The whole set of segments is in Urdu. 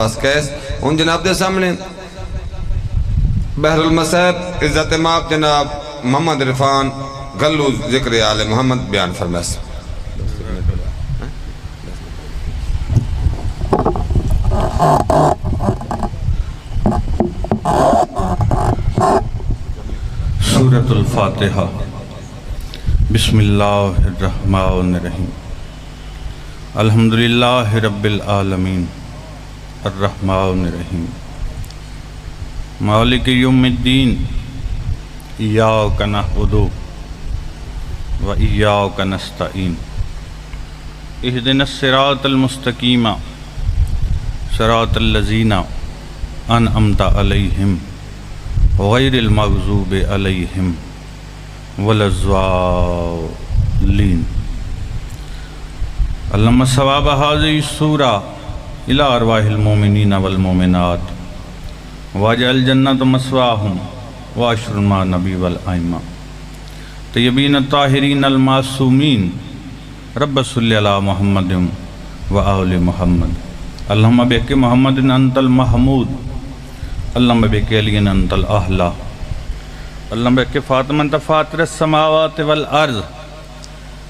ان جناب دے سامنے بحر المصائب عزت ماب جناب محمد عرفان گلو ذکر آل محمد بیان فرمائے. سورۃ الفاتحہ. بسم اللہ الرحمن الرحیم. الحمدللہ رب العالمین الرحمن الرحیم مالک یوم الدین. ایاک نعبد و ایاک نستعین. اہدنا الصراط المستقیم صراط الذین انعمت علیہم غیر المغضوب علیہم ولا الضالین. اللہم ثواب هذه السورہ الى ارواح المومنین والمومنات واجعل جنت مسواہم واشر مع نبی والائمہ طیبین الطاہرین المعصومین. رب صلی علی محمد و آل محمد. اللہم بک محمد انت المحمود. اللہم بک علی انت الاحلی. اللہم بک فاطمہ انت فاطر السماوات والارض.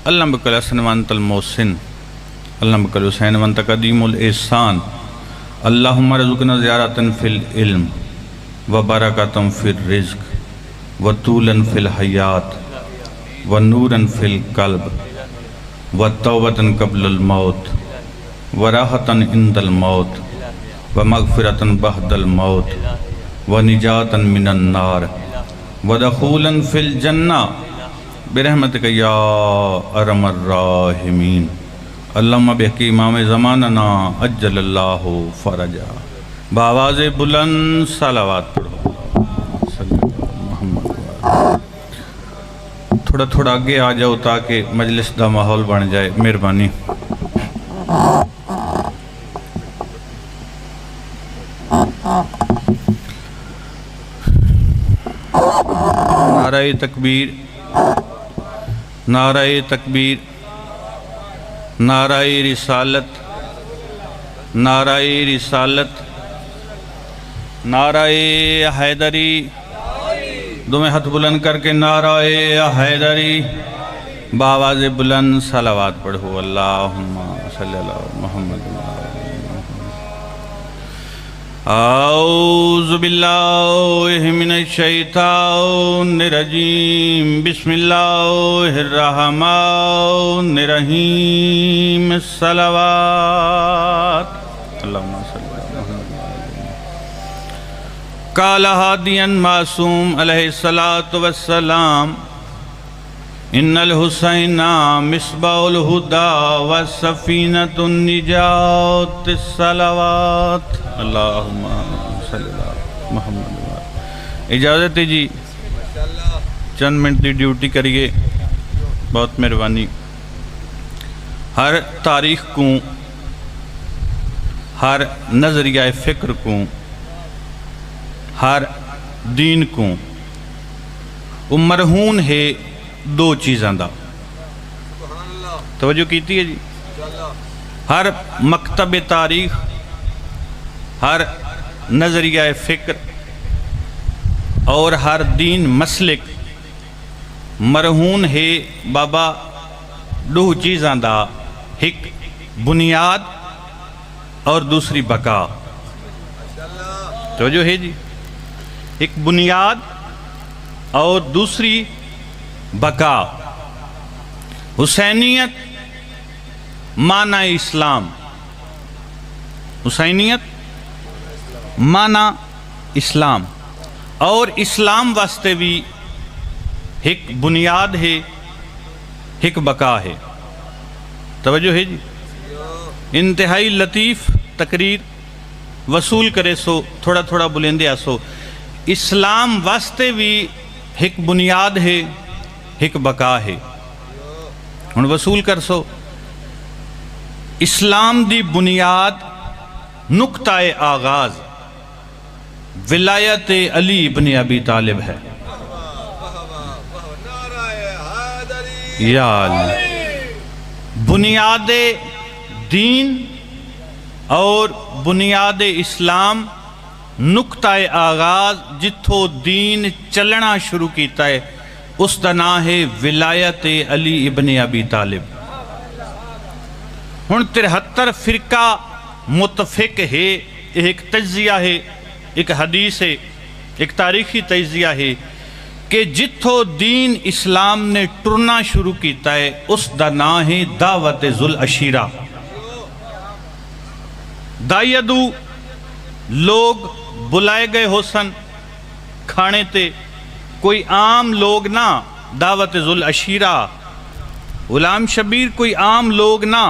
اللہم بک الحسن وانت المحسن. اللہم بک الحسین وانت قدیم الاحسان. اللہم رزقنا زیارتا فی العلم وبرکتا فی الرزق وطولا فی الحیات ونورا فی القلب وتوبتا قبل الموت وراحتا عند الموت ومغفرتا بعد الموت ونجاتا من النار ودخولا فی الجنہ برحمتک یا ارحم الراحمین. اللہم بحق امام زماننا اجل اللہ فرجا. بآواز بلند صلوات پڑھو. تھوڑا تھوڑا آگے آ جاؤ تاکہ مجلس دا ماحول بن جائے. مہربانی. نعرہ تکبیر، نعرہ تکبیر، نعرہ رسالت، نعرہ رسالت، نعرہ حیدری. دو میں ہاتھ بلند کر کے نعرہ حیدری. بآواز بلند صلوات پڑھو. اللہم صلی اللہ محمد. اعوذ باللہ من الشیطان الرجیم. بسم اللہ الرحمن الرحیم. صلوات. اللہم صلی اللہ محمد. قال ہادیاً معصوم علیہ السلام ان الحسین مصباح الہدی وسفینۃ النجات. الصلوات. اللہم صلی اللہ محمد. اجازت ہے جی چند منٹ دی ڈیوٹی کریے. بہت مہربانی. ہر تاریخ کو، ہر نظریہ فکر کو، ہر دین کو مرہون ہے دو چیزاں دا. توجہ کیتی ہے جی. ہر مکتب تاریخ، ہر نظریہ فکر اور ہر دین مسلک مرہون ہے بابا دو چیزاں دا. ایک بنیاد اور دوسری بقا. توجہ ہے جی. ایک بنیاد اور دوسری بقا. حسینیت معنی اسلام. حسینیت معنی اسلام. اور اسلام واسطے بھی ایک بنیاد ہے، ایک بقا ہے. توجہ ہے جی. انتہائی لطیف تقریر وصول کرے سو تھوڑا تھوڑا بلندے آسو. اسلام واسطے بھی ایک بنیاد ہے، ایک بقا ہے. ہن وصول کر سو. اسلام دی بنیاد نقطہ آغاز ولایت علی ابن ابی طالب ہے. یا اللہ. بنیاد دین اور بنیاد اسلام نقطہ آغاز جتھوں دین چلنا شروع کیتا ہے اس کا نام ہے ولایت علی ابن ابی طالب. ہن 73 فرقہ متفق ہے، ایک تجزیہ ہے، ایک حدیث ہے، ایک تاریخی تجزیہ ہے کہ جتھوں دین اسلام نے ٹرنا شروع کیتا ہے اس دا نام ہے دعوت ذو العشیرہ. دائیدو لوگ بلائے گئے ہو سن کھانے تے، کوئی عام لوگ نہ. دعوت ذو العشیرہ غلام شبیر کوئی عام لوگ نہ،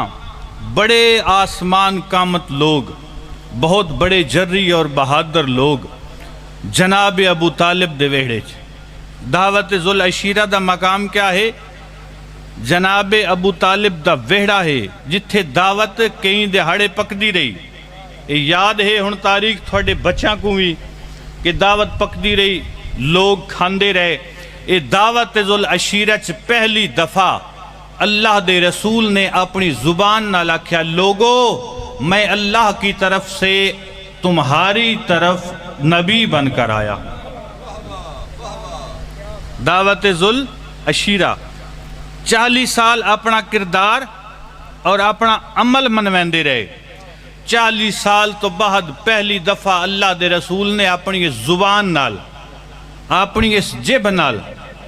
بڑے آسمان قامت لوگ، بہت بڑے جری اور بہادر لوگ جناب ابو طالب دے ویڑے چ. دعوت ذو العشیرہ دا مقام کیا ہے؟ جناب ابو طالب دا ویڑا ہے جتھے دعوت کئی دہاڑے پکدی رہی. یاد ہے ہن تاریخ تھوڑے بچوں کو بھی کہ دعوت پکدی رہی، لوگ کھاندے رہے. اے دعوت ذو العشیرہ چ پہلی دفعہ اللہ دے رسول نے اپنی زبان نال آکھیا لوگو میں اللہ کی طرف سے تمہاری طرف نبی بن کر آیا. دعوت ذو العشیرہ 40 سال اپنا کردار اور اپنا عمل منویندے رہے. 40 سال تو بعد پہلی دفعہ اللہ دے رسول نے اپنی اس زبان نال، اپنی اس جب نال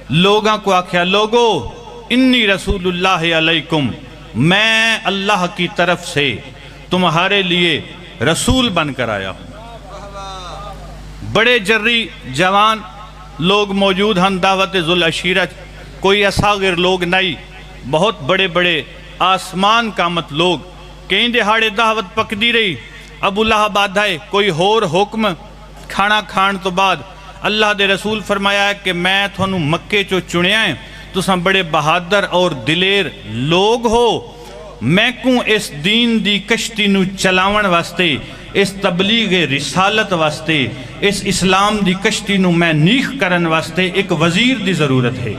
لوگاں کو آکھیا لوگو انی رسول اللہ علیکم، میں اللہ کی طرف سے تمہارے لیے رسول بن کر آیا ہوں. بڑے جری جوان لوگ موجود ہیں دعوت ذو العشیرہ، کوئی اصاغر لوگ نہیں، بہت بڑے بڑے آسمان قامت لوگ. کہیں دہاڑے دعوت پکدی رہی. ابو لہب آدھائے کوئی ہور حکم کھانا کھان تو بعد اللہ دے رسول فرمایا ہے کہ میں تھانوں مکے چو چنیا ہے، تساں بڑے بہادر اور دلیر لوگ ہو، میں کوں اس دین دی کشتی نو چلاون واسطے، اس تبلیغ رسالت واسطے، اس اسلام دی کشتی نو میں نیخ کرن واسطے ایک وزیر دی ضرورت ہے.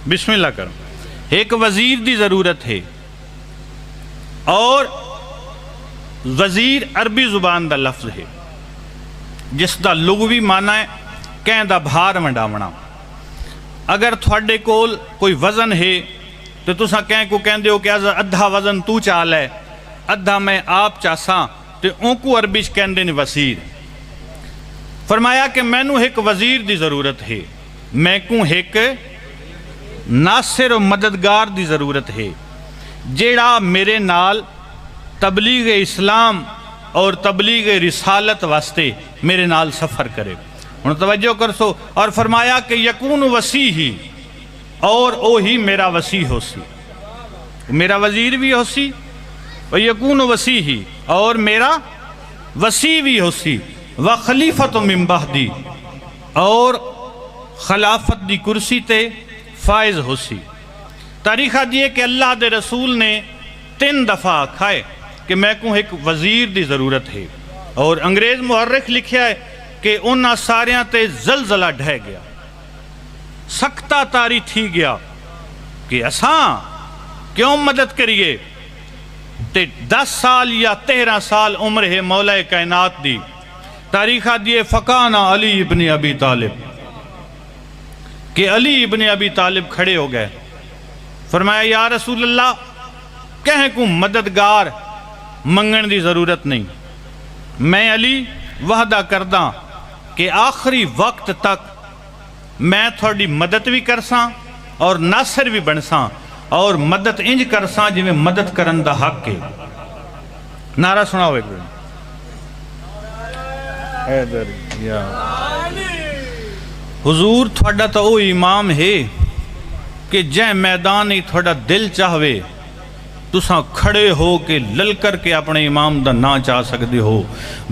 بسم اللہ کرو. ایک وزیر دی ضرورت ہے. اور وزیر عربی زبان دا لفظ ہے جس دا لغوی معنی ہے کہیں دا بھار منڈاونا. اگر تھوڑے کول کوئی وزن ہے تو تساں کہیں کو کہیں دے ہو کہ ادھا وزن تو چال ہے ادھا میں آپ چاساں تو ان کو عربی کہیں دے وزیر. فرمایا کہ میں نو ایک وزیر دی ضرورت ہے، میں کو ایک ناصر و مددگار دی ضرورت ہے جیڑا میرے نال تبلیغ اسلام اور تبلیغ رسالت واسطے میرے نال سفر کرے. انہوں توجہ کر سو. اور فرمایا کہ یکون وسیع ہی، اور او ہی میرا وسیع ہو سی، میرا وزیر بھی ہو سی، اور یکون وسیع ہی اور میرا وسیع بھی ہو سی، وخلیفت من بعدی اور خلافت دی کرسی تے فائز ہو سی. تاریخہ دیئے کہ اللہ دے رسول نے 3 دفعہ کھائے کہ میں کو ایک وزیر دی ضرورت ہے. اور انگریز محرخ لکھیا ہے کہ انہاں ساریاں تے زلزلہ ڈھے گیا، سکتہ تاری تھی گیا کہ اساں کیوں مدد کریے. تے 10 سال یا 13 سال عمر ہے مولا کائنات دی. تاریخہ دیئے فقانا علی ابن ابی طالب کہ علی ابن ابی طالب کھڑے ہو گئے. فرمایا یا رسول اللہ کہیں کو مددگار منگن دی ضرورت نہیں، میں علی وعدہ کردہ کہ آخری وقت تک میں تھوڑی مدد بھی کرساں اور ناصر بھی بنساں، اور مدد انج کرساں جی میں مدد کرن دا حق ہے. نعرہ سناؤ ایک بار. حضور تھوڑا تو او امام ہے کہ جے میدان ہی تھوڑا دل چاہوے تساں کھڑے ہو کے للکر کے اپنے امام دا نا چاہ سکتے ہو.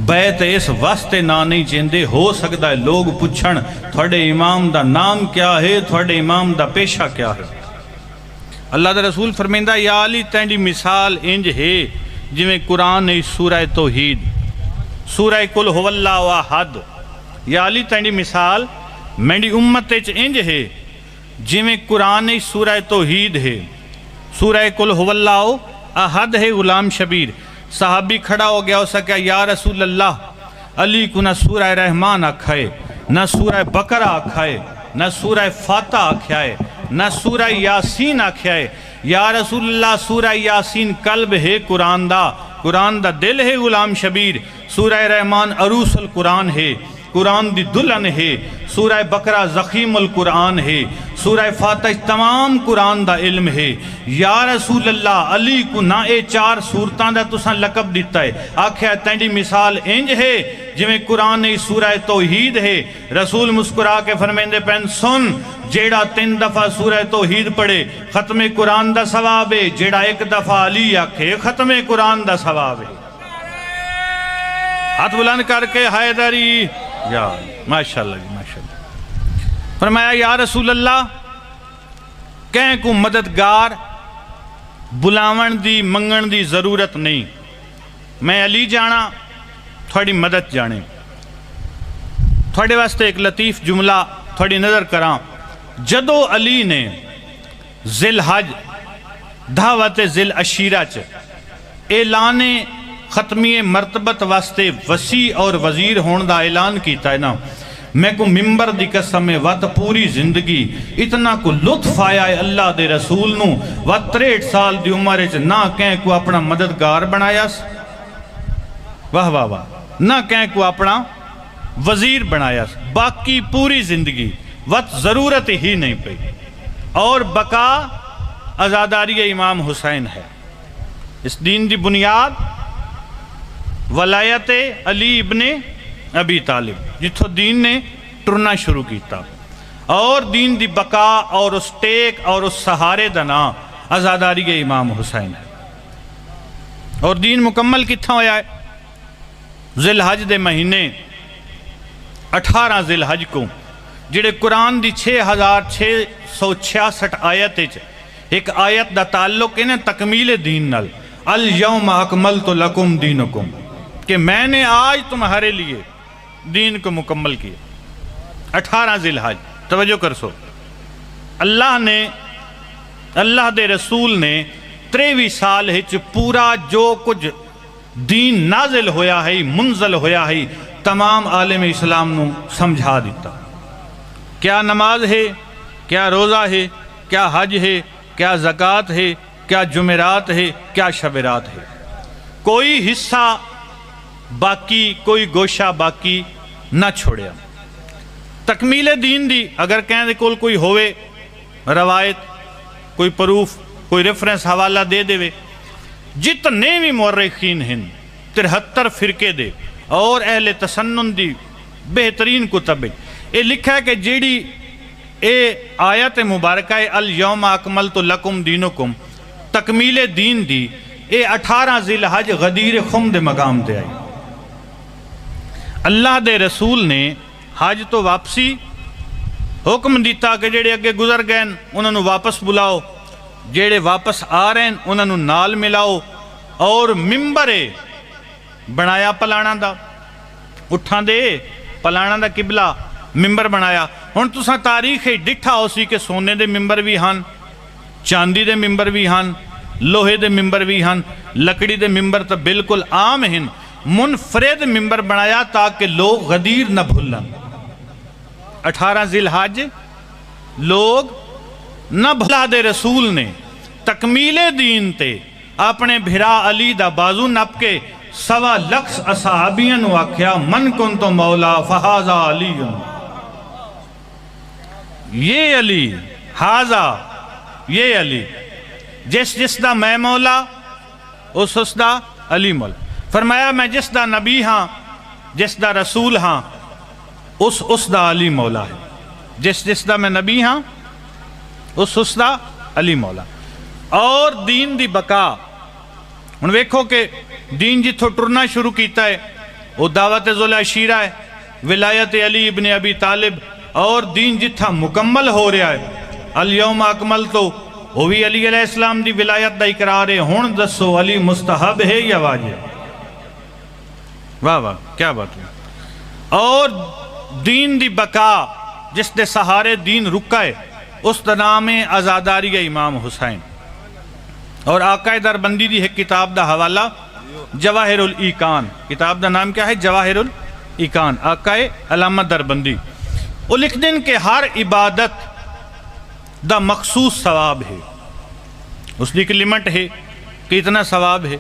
بیت اس واسطے نا نہیں چاہندے، ہو سکتا ہے لوگ پوچھن تھوڑے امام دا نام کیا ہے، تھوڑے امام دا پیشہ کیا ہے. اللہ دا رسول فرمیندہ یا علی تینڈی مثال انج ہے جویں قرآن سورہ توحید، سورہ قل هو اللہ احد. یا علی تینڈی مثال میری امت انج ہے جویں قرآن سورہ توحید ہے، سورہ قل هو اللہ احد ہے غلام شبیر. صحابی کھڑا ہو گیا، اسے کہا یا رسول اللہ، علی کو نہ سورہ رحمان آکھائے، نہ سورہ بقرہ آکھائے، نہ سورہ فاتح آکھائے، نہ سورہ یاسین آکھائے۔ یا رسول اللہ، سورہ یاسین قلب ہے قرآن دا دل ہے غلام شبیر، سورہ رحمان عروس القرآن ہے، قرآن دی دلہن ہے، سورہ بقرہ زخیم القرآن ہے، سورہ فاتح تمام قرآن دا علم ہے۔ یا رسول اللہ، علی کو نہ اے 4 سورتاں دا تساں لقب دیتا ہے، آکھیا تینڈی مثال انج ہے جویں قرآن ای سورہ توحید ہے۔ رسول مسکرا کے فرمیندے پین سن، جیڑا 3 دفعہ سورہ توحید پڑھے ختم قرآن دا ثواب ہے، جیڑا 1 دفعہ علی آکھے ختم قرآن دا ثواب ہے۔ ہاتھ بلند کر کے حیدری، یا ماشاءاللہ جی ماشاءاللہ۔ فرمایا یا رسول اللہ، کہیں کو مددگار بلاون دی منگن دی ضرورت نہیں، میں علی جانا تھوڑی مدد جانے۔ تھوڑے واسطے ایک لطیف جملہ تھوڑی نظر کراں، جدو علی نے ذی الحج دعوت ذی العشیرہ چ اعلان ختمی مرتبت واسطے وسیع اور وزیر ہون دا اعلان کیتا ہے نا، میں کو ممبر دی قسم وات پوری زندگی اتنا کو لطف آیا ہے اللہ دے رسول نو، وات 63 سال دی عمر چ نہ کہیں کو اپنا مددگار بنایا س، واہ واہ واہ، نہ کہیں کو اپنا وزیر بنایا س، باقی پوری زندگی وقت ضرورت ہی نہیں پئی، اور بقا عزاداری امام حسین ہے۔ اس دین دی بنیاد ولایت علی ابن ابی طالب، جتھو دین نے ٹرنا شروع کیتا، اور دین دی بقا اور اس ٹیک اور اس سہارے دا نام عزاداری امام حسین ہے۔ اور دین مکمل کتھا ہویا ہے؟ ذی الحج دے مہینے 18 ذی الحج کو، جڑے قرآن دی 6666 آیت ایک آیت دا تعلق ہے نا تکمیل دین نال، الیوم اکملت لکم دینکم، کہ میں نے آج تمہارے لیے دین کو مکمل کیا۔ 18 ذی الحج، توجہ کر سو، اللہ دے رسول نے 23 سال ہچ پورا جو کچھ دین نازل ہویا ہے منزل ہویا ہے تمام عالم اسلام نو سمجھا دیتا۔ کیا نماز ہے، کیا روزہ ہے، کیا حج ہے، کیا زکوٰۃ ہے، کیا جمعرات ہے، کیا شبرات ہے، کوئی حصہ باقی، کوئی گوشہ باقی نہ چھوڑیا۔ تکمیل دین دی اگر کہیں دے کول کوئی ہوئے روایت، کوئی پروف، کوئی ریفرنس حوالہ دے دے، جتنے بھی مورخین ہیں 73 فرقے دے اور اہل تسنن دی بہترین کتب، یہ لکھا ہے کہ جیڑی اے آیت مبارکہ الیوم اکملت لکم دینکم تکمیل دین دی، اے 18 ذی الحج غدیر خم دے مقام دے آئی۔ اللہ دے رسول نے حج تو واپسی حکم دیتا کہ جیڑے اگے گزر گئے انہوں نے واپس بلاؤ، جیڑے واپس آ رہے ہیں انہوں نے نال ملاؤ، اور ممبر بنایا پلانا دا، اٹھاں دے پلانا دا قبلہ ممبر بنایا۔ ہن تساں تاریخ ڈٹھا ہو سی کہ سونے دے ممبر بھی ہن، چاندی دے ممبر بھی ہن، لوہے دے ممبر بھی ہن، لکڑی دے ممبر تو بالکل عام ہیں، منفرد ممبر بنایا تاکہ لوگ غدیر نہ بھولن۔ 18 ذی الحج لوگ نہ بھلا دے رسول نے تکمیل دین تے اپنے بھرا علی دا بازو نپ کے 1.25 لاکھ اصحابیاں نو آکھیا من کن تو مولا فہذا علی، یہ علی، ہاذا یہ علی، جس دا میں مولا اس دا علی مولا۔ فرمایا میں جس دا نبی ہاں، جس دا رسول ہاں، اس دا علی مولا ہے، جس دا میں نبی ہاں اس دا علی مولا۔ اور دین دی بقا، ہن ویکھو کہ دین جتھوں ٹرنا شروع کیتا ہے وہ دعوت ذی العشیرہ ہے، ولایت علی ابن ابی طالب، اور دین جتھا مکمل ہو رہا ہے الیوم اکملت، وہ بھی علی علیہ السلام دی ولایت دا اقرار ہے۔ ہن دسو علی مستحب ہے یا واجب؟ واہ واہ کیا بات ہے۔ اور دین دی بقا جس دے سہارے دین رکا ہے اس دا نام ہے عزاداری امام حسین۔ اور آقا دربندی دی ایک کتاب دا حوالہ جواہر الایقان، کتاب دا نام کیا ہے؟ جواہر الایقان، آقا علامہ دربندی۔ وہ لکھ دن کہ ہر عبادت دا مخصوص ثواب ہے، اس لیے کہ لمٹ ہے کہ اتنا ثواب ہے،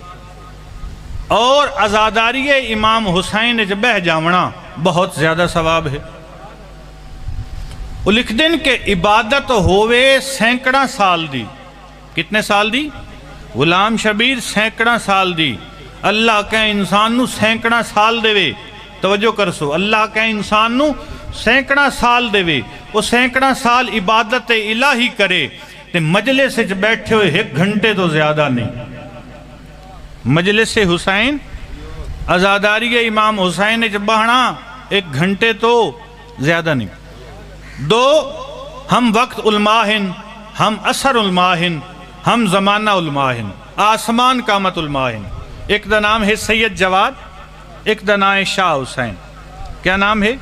اور عزاداری امام حسین جب بہ جاونا بہت زیادہ ثواب ہے۔ وہ لکھ دن کہ عبادت ہوئے سینکڑا سال دی، کتنے سال دی؟ غلام شبیر سینکڑا سال دی۔ اللہ کہ انسان نو سینکڑا سال دے وے، توجہ کرسو، اللہ کہ انسان نو سینکڑا سال دے وے، وہ سینکڑا سال عبادت الہی کرے تے مجلس سے بیٹھے ہوئے 1 گھنٹے تو زیادہ نہیں۔ مجلس سے حسین، عزاداری امام حسین جب بہنا 1 گھنٹے تو زیادہ نہیں۔ 2 ہم وقت علماہن، ہم اثر علماہن، ہم زمانہ علماہن، آسمان قامت علماہن۔ ایک دا نام ہے سید جواد، ایک دا نام ہے شاہ حسین۔ کیا نام ہے؟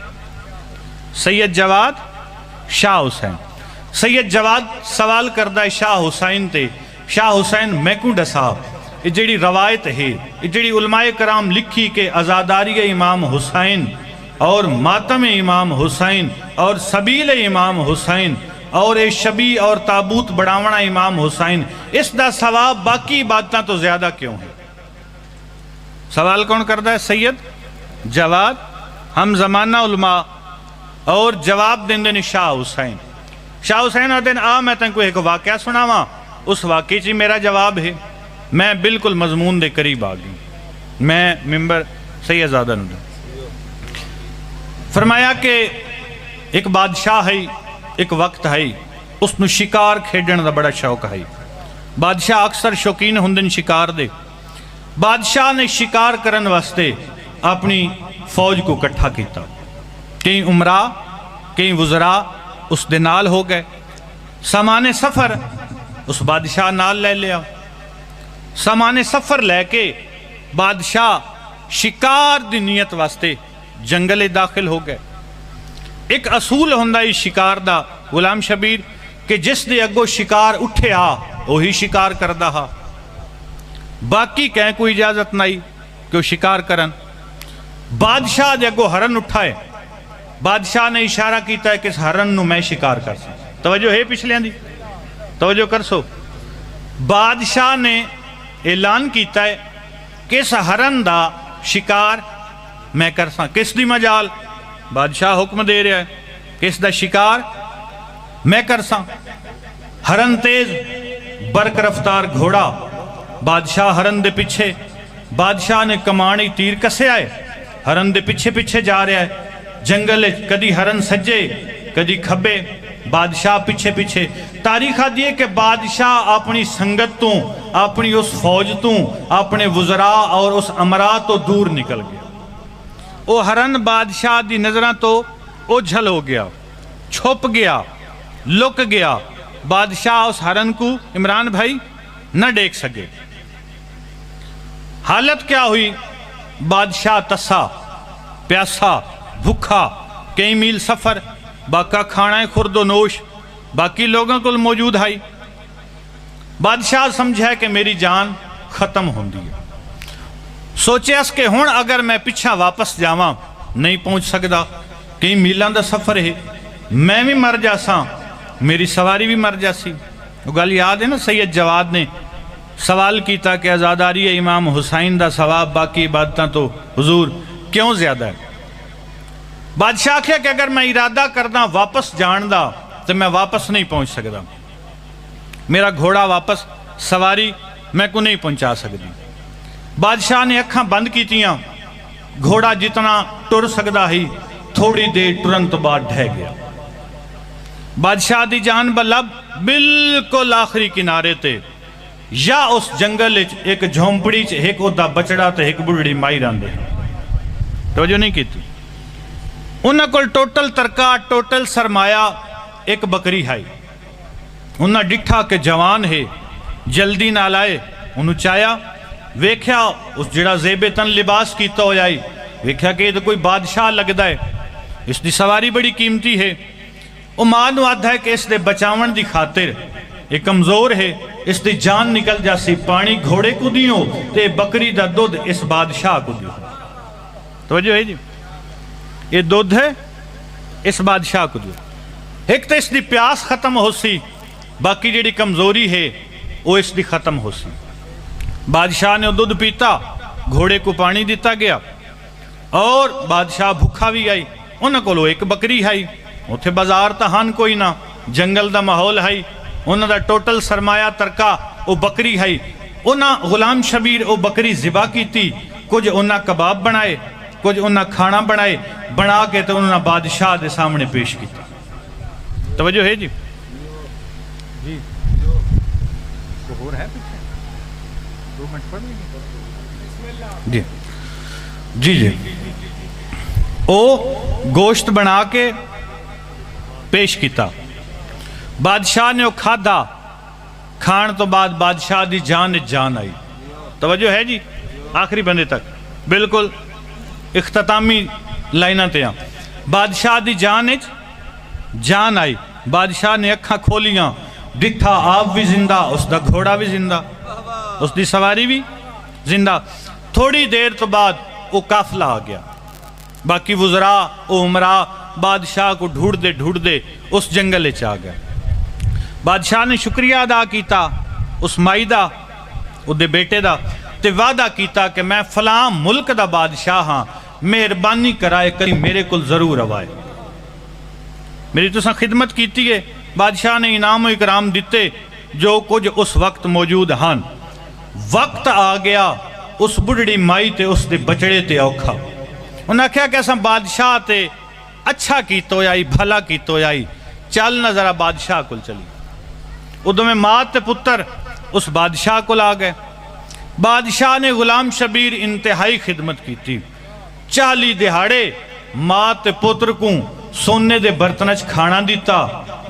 سید جواد، شاہ حسین۔ سید جواد سوال کردہ ہے شاہ حسین تے، شاہ حسین میں کو ڈسا، یہ جڑی روایت ہے، یہ جڑی علماء کرام لکھی کہ عزاداری امام حسین اور ماتم امام حسین اور سبیل امام حسین اور اے شبی اور تابوت بڑھاونا امام حسین، اس دا ثواب باقی عبادتاں تو زیادہ کیوں ہے؟ سوال کون کردہ ہے؟ سید جواد، ہم زمانہ علماء، اور جواب دیں دن شاہ حسین۔ شاہ حسین آدھیں میں تن کو ایک واقعہ سناواں، اس واقعی چی میرا جواب ہے۔ میں بالکل مضمون دے قریب آگئی، میں ممبر سید زادہ نو فرمایا کہ ایک بادشاہ ہے، ایک وقت ہے، اس نو شکار کھیڈن دا بڑا شوق ہے۔ بادشاہ اکثر شوقین ہندن شکار دے۔ بادشاہ نے شکار کرن واسطے اپنی فوج کو کٹھا کیتا، کئی عمراء، کئی وزراء اس دے نال ہو گئے۔ سامان سفر اس بادشاہ نال لے لیا۔ سامان سفر لے کے بادشاہ شکار دی نیت واسطے جنگل داخل ہو گئے۔ ایک اصول ہوندہ ہے شکار دا غلام شبیر کہ جس دے اگو شکار اٹھے آ وہی شکار کردہ ہا، باقی کہیں کوئی اجازت نہیں کہ وہ شکار کرن۔ بادشاہ دے اگو ہرن اٹھائے، بادشاہ نے اشارہ کیتا ہے کہ اس ہرن نو میں شکار کر سا۔ توجہ ہے پچھلے دی، توجہ کر سو۔ بادشاہ نے اعلان کیتا ہے کہ اس ہرن دا شکار میں کر سا۔ کس دی مجال؟ بادشاہ حکم دے رہا ہے کہ اس دا شکار میں کر سا۔ ہرن تیز برق رفتار گھوڑا، بادشاہ ہرن دے پیچھے، بادشاہ نے کمانی تیر کسے آئے، ہرن دے پیچھے پیچھے جا رہا ہے۔ جنگل کدی ہرن سجے کدی کھبے، بادشاہ پیچھے پیچھے۔ تاریخ دیئے کہ بادشاہ اپنی سنگت تو، اپنی اس فوج تو، اپنے وزراء اور اس امراء تو دور نکل گیا۔ وہ ہرن بادشاہ دی نظرہ تو اوجھل ہو گیا، چھپ گیا، لک گیا۔ بادشاہ اس ہرن کو عمران بھائی نہ دیکھ سکے۔ حالت کیا ہوئی؟ بادشاہ تسا، پیاسا، بھکھا، کئی میل سفر، باقا کھانا خورد و نوش باقی لوگوں کو موجود ہے۔ بادشاہ سمجھا کہ میری جان ختم ہوندی ہے۔ سوچے اس کے ہون اگر میں پیچھا واپس جاواں نہیں پہنچ سکدا، کئی میلان دا سفر ہے، میں بھی مر جاساں، میری سواری بھی مر جاسی۔ وہ گل یاد ہے نا، سید جواد نے سوال کیتا کہ عزاداری امام حسین دا ثواب باقی عبادتاں تو حضور کیوں زیادہ ہے؟ بادشاہ کہا کہ اگر میں ارادہ کرنا واپس جان دا تو میں واپس نہیں پہنچ سکتا، میرا گھوڑا واپس سواری میں کو نہیں پہنچا سکتی۔ بادشاہ نے اکھاں بند کی تیاں، گھوڑا جتنا ٹر سکتا ہی تھوڑی دیر ٹرن تو بعد ڈھے گیا۔ بادشاہ دی جان بلب بالکل آخری کنارے تے، یا اس جنگل ایک جھونپڑی ایک اودا بچڑا تے ایک بڑھڑی مائی راندے ہیں۔ توجہ نہیں کیتی؟ انہاں کل ٹوٹل ترکا، ٹوٹل سرمایہ ایک بکری ہے۔ انہاں ڈٹھا کہ جوان ہے، جلدی نہ لائے، انہوں چایا ویکھیا اس جڑا زیب تن لباس کیتا ہو جائی، ویکھیا کہ یہ تو کوئی بادشاہ لگدا ہے، اس دی سواری بڑی قیمتی ہے۔ وہ ماں نو آدھا ہے کہ اس دے بچاون دی خاطر یہ کمزور ہے، اس دی جان نکل جاسی، پانی گھوڑے کو دیو تے بکری دا دودھ اس بادشاہ کو دیو. توجہ ہے جی، یہ دودھ ہے اس بادشاہ کو دیو. ایک تو اس دی پیاس ختم ہو سی، باقی جیڑی کمزوری ہے وہ اس دی ختم ہو سی. بادشاہ نے وہ دودھ پیتا، گھوڑے کو پانی دیتا گیا اور بادشاہ بھوکھا بھی آئی. انہوں کو ایک بکری ہے، اتھے بازار تہان کوئی نہ، جنگل دا ماحول ہے، انہوں دا ٹوٹل سرمایہ ترکا وہ بکری ہے. انہوں غلام شبیر وہ بکری ذبح کی تھی، کچھ انہوں کباب بنائے، کچھ انہوں کھانا بنائے، بنا کے تو انہوں بادشاہ دے سامنے پیش کی. توجہ ہے جی؟ جی جی جی جی او گوشت بنا کے پیش کیتا. بادشاہ نے وہ کھادا، کھان تو بعد بادشاہ دی جان آئی. توجہ ہے جی؟ آخری بندے تک بالکل اختتامی لائنہ تے ہیں. بادشاہ دی جان آئی. بادشاہ نے اکھاں کھولیاں، ڈٹھا آپ بھی زندہ، اس دا گھوڑا بھی زندہ، اس دی سواری بھی زندہ. تھوڑی دیر تو بعد وہ قافلہ آ گیا، باقی وزراء عمراء بادشاہ کو ڈھونڈ دے اس جنگل چاہ گیا. بادشاہ نے شکریہ ادا کیتا اس مائی دا، اس دے بیٹے دا، تے وعدہ کیتا کہ میں فلاں ملک دا بادشاہ ہاں، مہربانی کرائے کری میرے کل ضرور آوائے. میری تو خدمت کیتی ہے. بادشاہ نے انعام و اکرام دیتے جو کچھ اس وقت موجود ہاں. وقت آ گیا اس بڑھڑی مائی تے اس دے بچڑے تے اوکھا. انہاں کہا کہ ایسا بادشاہ تے اچھا کی تو آئی، بھلا کی تو آئی، چلنا ذرا بادشاہ کل چلی. ادھو میں ماں تے پتر اس بادشاہ کل آ گئے. بادشاہ نے غلام شبیر انتہائی خدمت کی تھی. 40 دہاڑے ماں تے پتر کو سونے دے برتنچ کھانا دیتا،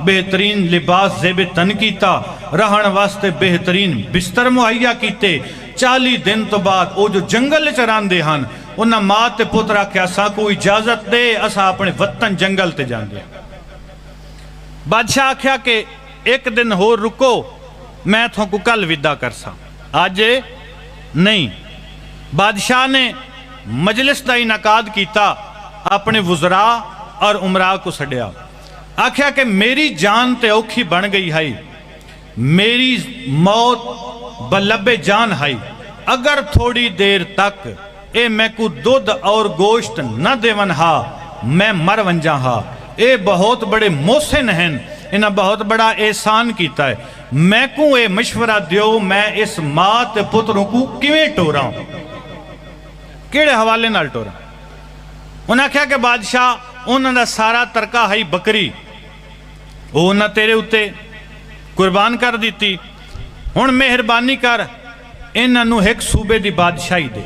بہترین لباس زیب تن کیتا، رہن واسطے بہترین بستر مہیا کیتے. 40 دن تو بعد وہ جو جنگل چران دے ہن، انہاں ماں تے پترہ کہ اساں کو اجازت دے، اساں اپنے وطن جنگل تے جان دے. بادشاہ کہا کہ ایک دن ہو رکو، میں تھوں کو کل ودا کرسا، آج نہیں. بادشاہ نے مجلس دا انعقاد کیتا، اپنے وزراء اور عمراء کو سڑیا. آکھیا کہ میری جان تے اوکھی بن گئی ہے، میری موت بلب جان ہے. اگر تھوڑی دیر تک اے میں کو دودھ اور گوشت نہ دیون ہا، میں مر ونجا ہا. اے بہت بڑے محسن ہیں، انہاں بہت بڑا احسان کیتا ہے. میں کو اے مشورہ دیو، میں اس ماں تے پتروں کو کیویں ٹورا ہوں، کیڑے حوالے نال ٹورا. انہاں کہا کہ بادشاہ انہاں دا سارا ترکہ ہے بکری، انہاں تیرے اتے قربان کر دیتی. ہن مہربانی کر انہاں نو ایک صوبے دی بادشاہی دے.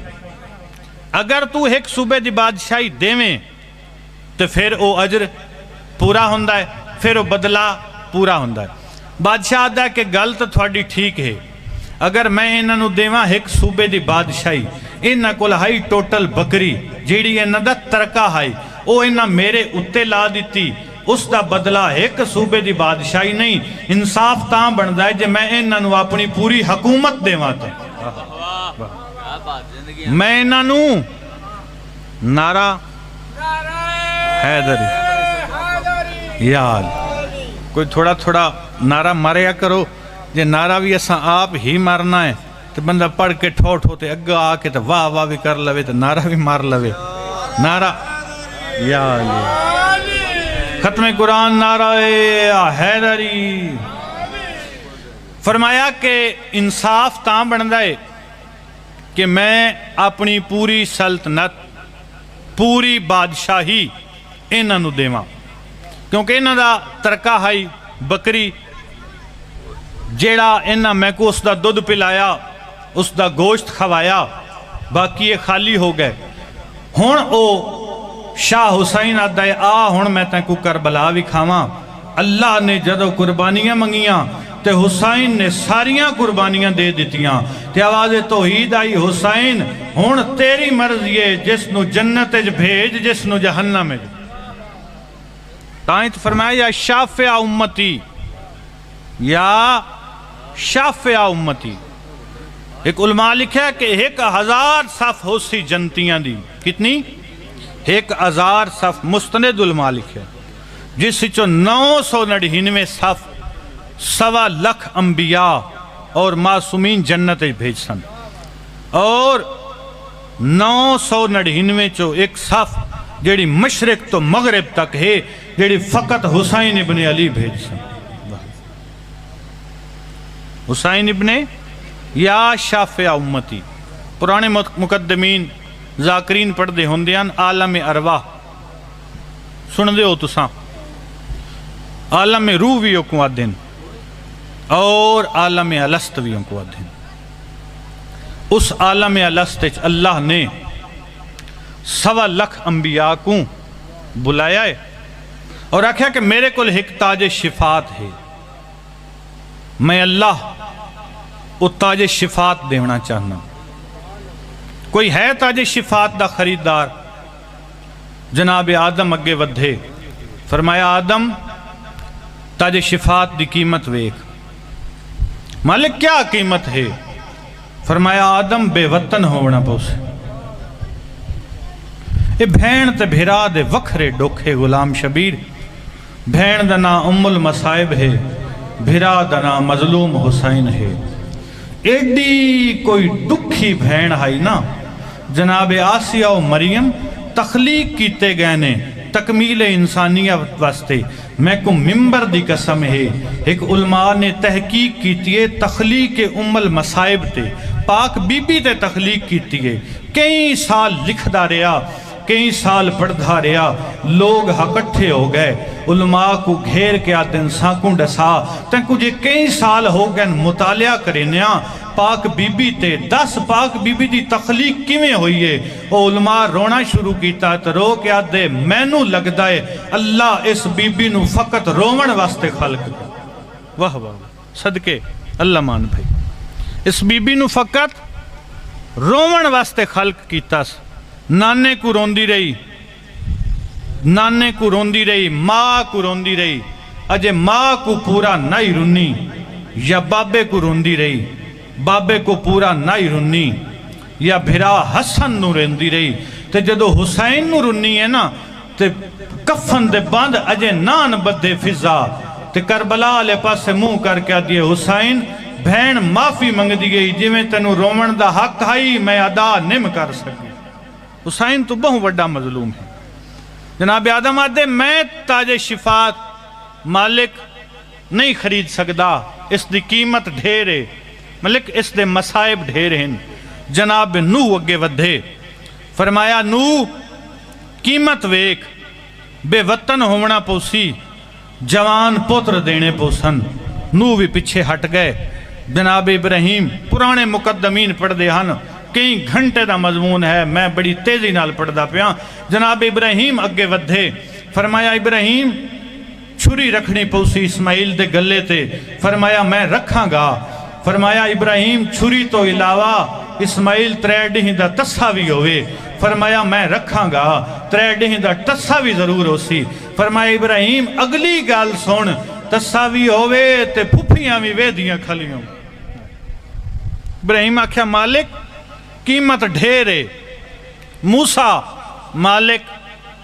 اگر تو ایک صوبے دی بادشاہی دیویں تو پھر او اجر پورا ہوندہ ہے، پھر او بدلہ پورا ہوندہ ہے. بادشاہ آدھا کہ گل تو تھوڑی ٹھیک ہے، اگر میں انہاں نو دیواں ایک صوبے دی بادشاہی، انہاں کول ہائی ٹوٹل بکری جیڑی انہاں دا ترکہ ہائی، او انہاں میرے اتے لا دیتی، اس دا بدلہ ایک صوبے دی بادشاہی نہیں. انصاف تاں بندہ ہے جے میں انہاں نو اپنی پوری حکومت دیواں تھا. میں انہاں نو نعرہ حیدری یاد کوئی تھوڑا تھوڑا نعرہ ماریا کرو. جے نعرہ بھی ایسا آپ ہی مارنا ہے تو بندہ پڑھ کے ٹھوٹ ہوتے اگا آ کے تو واہ واہ بھی کر لوے تو نعرہ بھی مار لوے. نعرہ یا علی، ختم قرآن نعرہ حیدری. فرمایا کہ انصاف تاں بندہ ہے کہ میں اپنی پوری سلطنت، پوری بادشاہی انہاں نو دیواں، کیونکہ انہاں دا ترکہ ہے بکری جیڑا انہاں میں کو اس دا دودھ پلایا، اس دا گوشت کھوایا، باقی یہ خالی ہو گئے. ہن او شاہ حسین آدھا ہے آ ہن میں تین کو کربلا بھی کھاواں. اللہ نے جدو قربانیاں منگیاں تے حسین نے ساریاں قربانیاں دے دیتیاں تے آواز توحید آئی، حسین ہن تیری مرضی ہے، جس نو جنت بھیج، جس نو جہنم میں. تائیں فرمایا یا شافع امتی، یا شافع امتی. ایک علماء لکھا ہے کہ 1000 صف ہو سی جنتیاں دی. کتنی؟ 1000 صف. مستند علماء لکھا ہے جس چو 999 صف 1.25 لاکھ انبیاء اور معصومین جنت بھیج سن، اور 999 چو ایک صف جیڑی مشرق تو مغرب تک ہے جیڑی فقط حسین ابن علی بھیج سن. حسین ابن یا شافع امتی. پرانے مقدمین ذاکرین پڑھ دے ہوندیان عالم ارواح سن دے ہو تساں، عالم روح بھی کو آدھن اور عالم الست بھی کو آدھن. اس عالم الست اللہ نے 1.25 لاکھ انبیاء کو بلایا ہے اور آکھیا کہ میرے کل ایک تاج شفاعت ہے، میں اللہ وہ تاج شفاعت دینا چاہنا. کوئی ہے تاج شفاعت دا خریدار؟ جناب آدم اگے ودھے. فرمایا آدم تاج شفاعت دی قیمت ویک. مالک کیا قیمت ہے؟ فرمایا آدم بے وطن ہونا پوسے. اے بھین تے بھیرا دے وکھرے ڈوکھے غلام شبیر. بھین دا نام ام المصائب ہے، بھیرا دا نام مظلوم حسین ہے. ایڈی کوئی دکھی بھین ہائی نا. جناب آسیہ و مریم تخلیق کیتے گئے نے تکمیل انسانیت واسطے. میں کو ممبر دی قسم ہے ایک علماء نے تحقیق کیتی ہے تخلیق ام المصائب تے، پاک بی بی تے تخلیق کیتی ہے. کئی سال لکھدا رہا، کئی سال پڑھدا رہا، لوگ اکٹھے ہو گئے، علماء کو گھیر کے آدن ساکوں ڈسا تن کچھ کئی سال ہو گئے مطالعہ کرنیا پاک بی بی تے. 10 پاک بی بی دی تخلیق کیویں ہوئی ہے؟ او علماء رونا شروع کیتا تو رو کے آدھے مینوں لگدا ہے اللہ اس بی بی نو فقط رومن واسطے خلق. واہ واہ صدقے اللہ مان بھائی، اس بی بی نو فقط رومن واسطے خلق کیتا. نانے کو روندی رہی، نانے کو روندی رہی، ماں کو روندی رہی. اجے ماں کو پورا نہیں رونی یا بابے کو روندی رہی، بابے کو پورا نہیں رونی یا بھرا حسن نو روندی رہی. تے جدو حسین نو رونی ہے نا تے کفن دے باندھ اجے نان بدے فضا تے کربلا لے پاسے منہ کر کے دیئے حسین بہن معافی منگ دی گئی جی میں تینو رومن دا حق ہائی میں ادا نم کر سکی. حسین تو بہت وڈا مظلوم ہے. جناب آدم آدھے میں تاج شفاعت مالک نہیں خرید سکدا، اس دی قیمت ڈھیرے ملک، اس دے مسائب ڈھیر ہیں. جناب نوح اگے ودھے. فرمایا نوح قیمت ویک، بے وطن ہونا پوسی، جوان پوتر دینے پوسن. نوح بھی پیچھے ہٹ گئے. جناب ابراہیم پرانے مقدمین پڑھ دے ہن، کئی گھنٹے دا مضمون ہے، میں بڑی تیزی نال پڑھ دا پیا. جناب ابراہیم اگے ودھے. فرمایا ابراہیم چھری رکھنی پوسی اسماعیل دے گلے تے. فرمایا میں رکھاں گا. فرمایا ابراہیم چھری تو علاوہ اسماعیل 3 ڈیہں دا تسا بھی ہوئے. فرمایا میں رکھاں گا. 3 ڈیہں دا تسا بھی ضرور ہو سی. فرمایا ابراہیم اگلی گال سن، تسا بھی ہوئے تے پھپھیاں بھی وے دیاں کھلیوں. ابراہیم آکھیا مالک قیمت ڈھیرے. موسیٰ مالک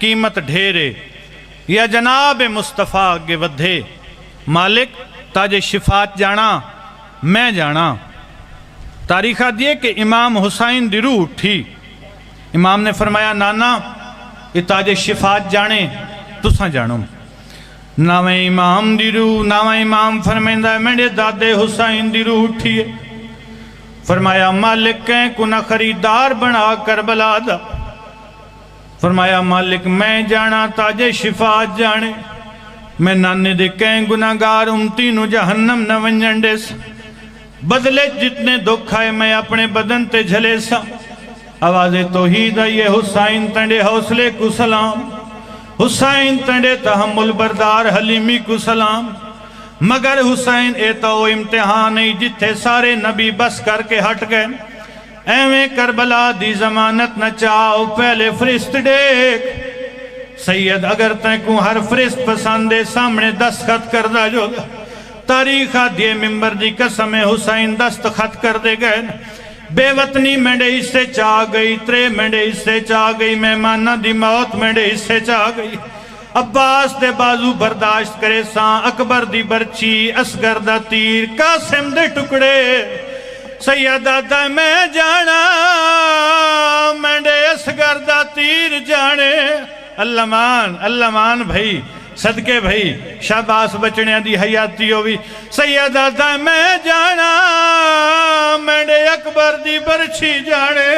قیمت ڈھیرے. یا جناب مصطفیٰ اگے ودھے. مالک تاج شفاعت جانا میں جانا. تاریخہ دیئے کہ امام حسین دی روح اٹھی. امام نے فرمایا نانا یہ تاج شفاعت جانے تساں جانو. ناویں امام دی روح، ناویں امام فرمیندہ ہے میرے دادے حسین دی روح اٹھی ہے. فرمایا مالک کہیں کو نہ خریدار بنا کربلا دا. فرمایا مالک میں جانا تاج شفاعت جانے. میں نانے دے کہیں گناہگار امتی نو جہنم نہ ونجنڈے سا. بدلے جتنے دکھ آئے میں اپنے بدن تے جھلے سا. آواز توحید یہ حسین تنڈے حوصلے کو سلام، حسین تنڈے تحمل بردار حلیمی کو سلام. مگر حسین اے تو امتحان نہیں جتھے سارے نبی بس کر کے ہٹ گئے. ایویں کربلا دی ضمانت نہ چاہو پہلے فرشت دیکھ. سید اگر تین کو ہر فرشت پسندے سامنے دستخط کردہ جو گا تاریخ آدھیے ممبر دی قسم حسین دستخط کر دے گئے بے وطنی میرے حصے چاہ گئی ترے میرے حصے چاہ گئی مہمانہ دی موت میرے حصے چاہ گئی عباس دے بازو برداشت کرے ساں اکبر دی برچی اصغر دا تیر قاسم دے ٹکڑے سیدہ دا میں جانا میرے اصغر دا تیر جانے اللہ مان بھائی صدقے بھائی شاباس بچنے دی حیاتی ہوئی سیدہ دا میں جانا میرے اکبر دی برچی جانے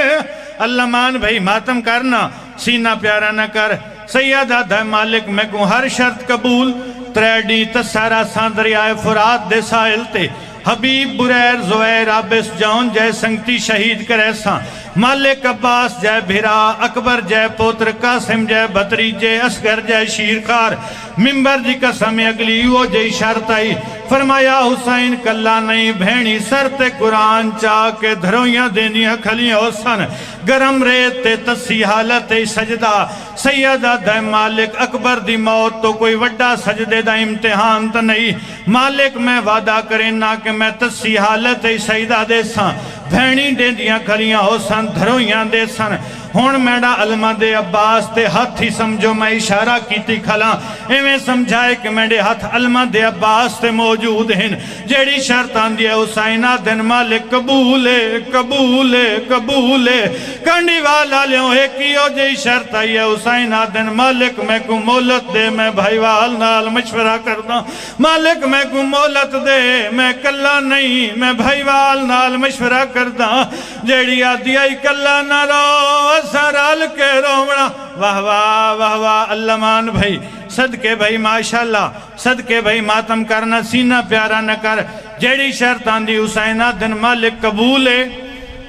اللہ مان بھائی ماتم کرنا سینہ پیارا نہ کر سیدہ دا مالک میں کو ہر شرط قبول تریڈی تسارا سان دریائے فرات دے سائل تے حبیب بریر زویر عابس جون جے سنگتی شہید کرے ساں مالک عباس جے بھرا اکبر جے پوتر قاسم جے بطری جے اصغر جے شیرخار ممبر جی قسم اگلی وہ جے شرط آئی فرمایا حسین کلا نہیں بھینی سر تے قرآن چاہ کے دھرویاں دینیاں کھلیاں حسن گرم ریت تے تسی حالت سجدہ سیدہ دے مالک اکبر دی موت تو کوئی وڈا سجدے دا امتحان تا نہیں مالک میں وعدہ کریں نہ کہ میں تسی حالت سجدہ دے ساں بھینی دے دیاں کھلیاں حسن دھرویاں دے سن ہون میڈا علمہ دے عباس تے ہاتھ ہی سمجھو میں اشارہ کیتی کھلا ایویں سمجھائے کہ میڈے ہاتھ علمہ دے عباس تے موجود ہیں جیڑی شرطان دیا حسینہ دن مالک قبولے کنڈی والا لیوں ایک ہی ہو جی شرط آئی ہے حسینہ دن مالک میں کو مولت دے میں بھائی وال نال مشورہ کردہ مالک میں کو مولت دے میں کلا نہیں میں بھائی وال نال مشورہ کردہ جیڑی آدھی کلا نہ رو سرال کے رومنا واہ واہ اللہ مان بھائی صدقے بھائی ماشاءاللہ صدقے بھائی ماتم کرنا سینہ پیارا نہ کر جیڑی شرط آندھی حسینہ دن مالک قبولے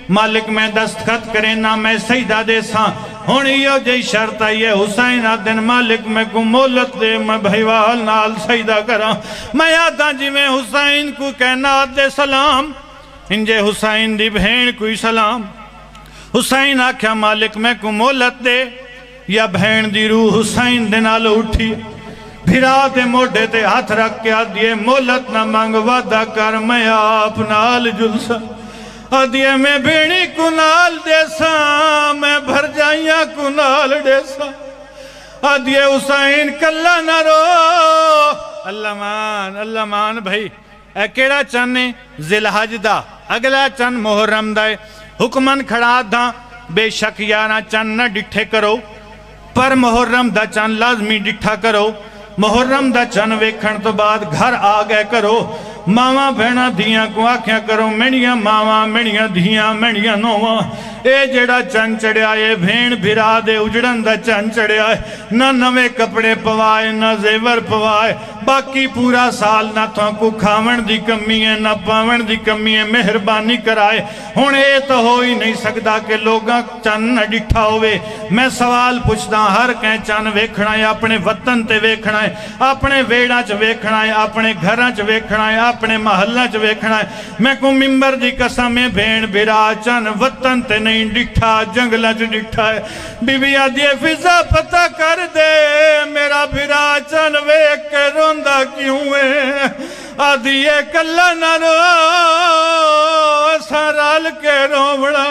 مالک میں دستخط کریں نہ میں سیدہ دے ساں ہونی یو جی شرط آئی ہے حسینہ دن مالک میں کو مولت دے میں بھائیوال نال سیدہ کراں میں یاداں جی میں حسین کو کہنا دے سلام انجے حسین دی بھین کوئی سلام حسین آکھیا مالک میں کو مولت دے یا بھین دی روح حسین دے نال اٹھی بھرا دے موڑے تے ہاتھ رکھ کے آدھیے مولت نہ مانگ وعدہ کر میں آپ نال جلسا آدھیے میں بھینی کو نال دے سا میں بھر جائیاں کو نال دے سا آدھیے حسین کلا نہ رو اللہ مان بھائی اے کیڑا چانے ذی الحج دا اگلا چن محرم دائے حکمن کھڑا دھاں بے شک یارا چن نہ ڈٹھے کرو پر محرم دا چن لازمی ڈٹھا کرو محرم دا چن ویکھن تو بعد گھر آگئے کرو ماما بھینا دھیاں کو آکھیاں کرو مینیاں ماما مینیاں دھیاں مینیاں نواں اے جڑا چن چڑے آئے بھین بھرا دے اجڑن دا چن چڑے آئے نہ نوے کپڑے پوائے نہ زیور پوائے باقی پورا سال نہ تھا کو کھاون دی کمی ہے نہ پاون دی کمی ہے مہربانی کرائے ہون اے تو ہو ہی نہیں سکتا کہ لوگاں چن نہ ڈٹھا ہوئے میں سوال پوچھتا ہر کہیں چن ویکھنا ہے اپنے وطن تے ویکھنا ہے اپنے ویڑا چ ویکھنا ہے اپنے گھراں چ ویکھنا ہے اپنے محلہ چ ویکھنا ہے میں کو ممبر دی قسم بھین بھرا چن وطن تے نہیں ڈٹھا جنگلہ چ ڈٹھا ہے بی بی آدھیے فضا پتہ کر دے میرا بھرا چن ویک کے روندہ کیوں ہے آدھیے کلا نہ رو سارال کے رومڑا